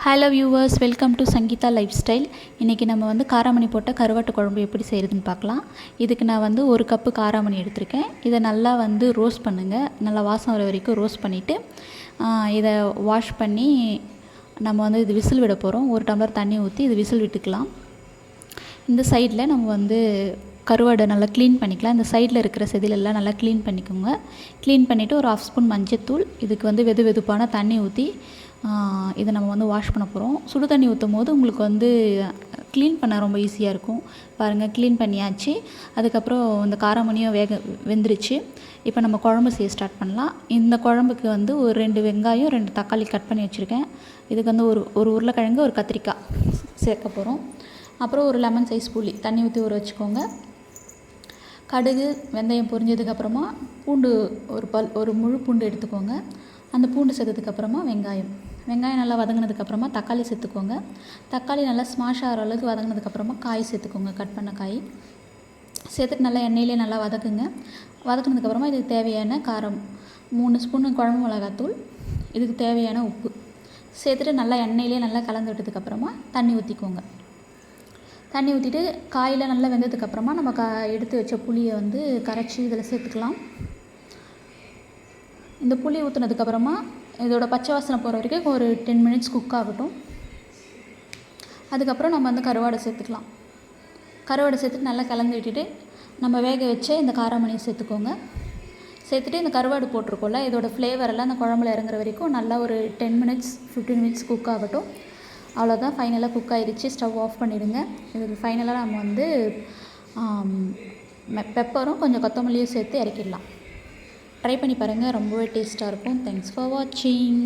Hello viewers, welcome to Sangeetha life style. இன்றைக்கி நம்ம வந்து காராமணி போட்ட கருவாட்டு குழம்பு எப்படி செய்கிறதுன்னு பார்க்கலாம். இதுக்கு நான் வந்து 1 கப்பு காராமணி எடுத்திருக்கேன். இதை நல்லா வந்து ரோஸ்ட் பண்ணுங்கள். நல்லா வாசம் வர வரைக்கும் ரோஸ்ட் பண்ணிவிட்டு இதை வாஷ் பண்ணி நம்ம வந்து இது விசில் விட போகிறோம். 1 டம்ளர் தண்ணி ஊற்றி இது விசில் விட்டுக்கலாம். இந்த சைடில் நம்ம வந்து கருவாடை நல்லா க்ளீன் பண்ணிக்கலாம். இந்த சைடில் இருக்கிற செதிலெல்லாம் நல்லா க்ளீன் பண்ணிக்கோங்க. க்ளீன் பண்ணிவிட்டு ஒரு 1/2 ஸ்பூன் மஞ்சத்தூள், இதுக்கு வந்து வெதுப்பான தண்ணி ஊற்றி இதை நம்ம வந்து வாஷ் பண்ண போகிறோம். சுடு தண்ணி ஊற்றும் போது உங்களுக்கு வந்து க்ளீன் பண்ண ரொம்ப ஈஸியாக இருக்கும். பாருங்கள், க்ளீன் பண்ணியாச்சு. அதுக்கப்புறம் இந்த காராமணியும் வெந்துருச்சு. இப்போ நம்ம குழம்பு செய்ய ஸ்டார்ட் பண்ணலாம். இந்த குழம்புக்கு வந்து ஒரு 2 வெங்காயம் 2 தக்காளி கட் பண்ணி வச்சுருக்கேன். இதுக்கு வந்து ஒரு உருளைக்கிழங்கு, ஒரு கத்திரிக்காய் சேர்க்க போகிறோம். அப்புறம் ஒரு லெமன் சைஸ் புளி தண்ணி ஊற்றி ஊற வச்சுக்கோங்க. கடுகு வெந்தயம் பொரிஞ்சதுக்கப்புறமா பூண்டு ஒரு முழு பூண்டு எடுத்துக்கோங்க. அந்த பூண்டு சேர்த்ததுக்கப்புறமா வெங்காயம் நல்லா வதங்கினதுக்கப்புறமா தக்காளி சேர்த்துக்கோங்க. தக்காளி நல்லா ஸ்மாஷ் ஆகிற அளவுக்கு வதங்கினதுக்கப்புறமா காய் சேர்த்துக்கோங்க. கட் பண்ண காய் சேர்த்துட்டு நல்லா எண்ணெயிலே நல்லா வதக்குங்க. வதக்கினதுக்கப்புறமா இதுக்கு தேவையான காரம் 3 ஸ்பூன் குழம்பு மிளகாத்தூள், இதுக்கு தேவையான உப்பு சேர்த்துட்டு நல்லா எண்ணெயிலே நல்லா கலந்து விட்டதுக்கப்புறமா தண்ணி ஊற்றிக்கோங்க. தண்ணி ஊற்றிட்டு காயில் நல்லா வெந்ததுக்கப்புறமா நம்ம எடுத்து வச்ச புளியை வந்து கரைச்சி இதில் சேர்த்துக்கலாம். இந்த புளி ஊற்றுனதுக்கப்புறமா இதோட பச்சை வாசனை போகிற வரைக்கும் ஒரு 10 மினிட்ஸ் குக் ஆகட்டும். அதுக்கப்புறம் நம்ம வந்து கருவாடை சேர்த்துக்கலாம். கருவாடை சேர்த்துட்டு நல்லா கலந்து விட்டுட்டு நம்ம வேக வச்ச இந்த காராமணியை சேர்த்துக்கோங்க. சேர்த்துட்டு இந்த கருவாடு போட்டிருக்கோம்ல, இதோட ஃப்ளேவரெல்லாம் அந்த குழம்புல இறங்குற வரைக்கும் நல்லா ஒரு 10 மினிட்ஸ் 15 மினிட்ஸ் குக் ஆகட்டும். அவ்வளோதான், ஃபைனலாக குக் ஆகிடுச்சு. ஸ்டவ் ஆஃப் பண்ணிவிடுங்க. இதுக்கு ஃபைனலாக நம்ம வந்து பெப்பரும் கொஞ்சம் கொத்தமல்லியும் சேர்த்து இறக்கிடலாம். ட்ரை பண்ணி பாருங்கள், ரொம்பவே டேஸ்ட்டாக இருக்கும். தேங்க்ஸ் ஃபார் வாட்சிங்.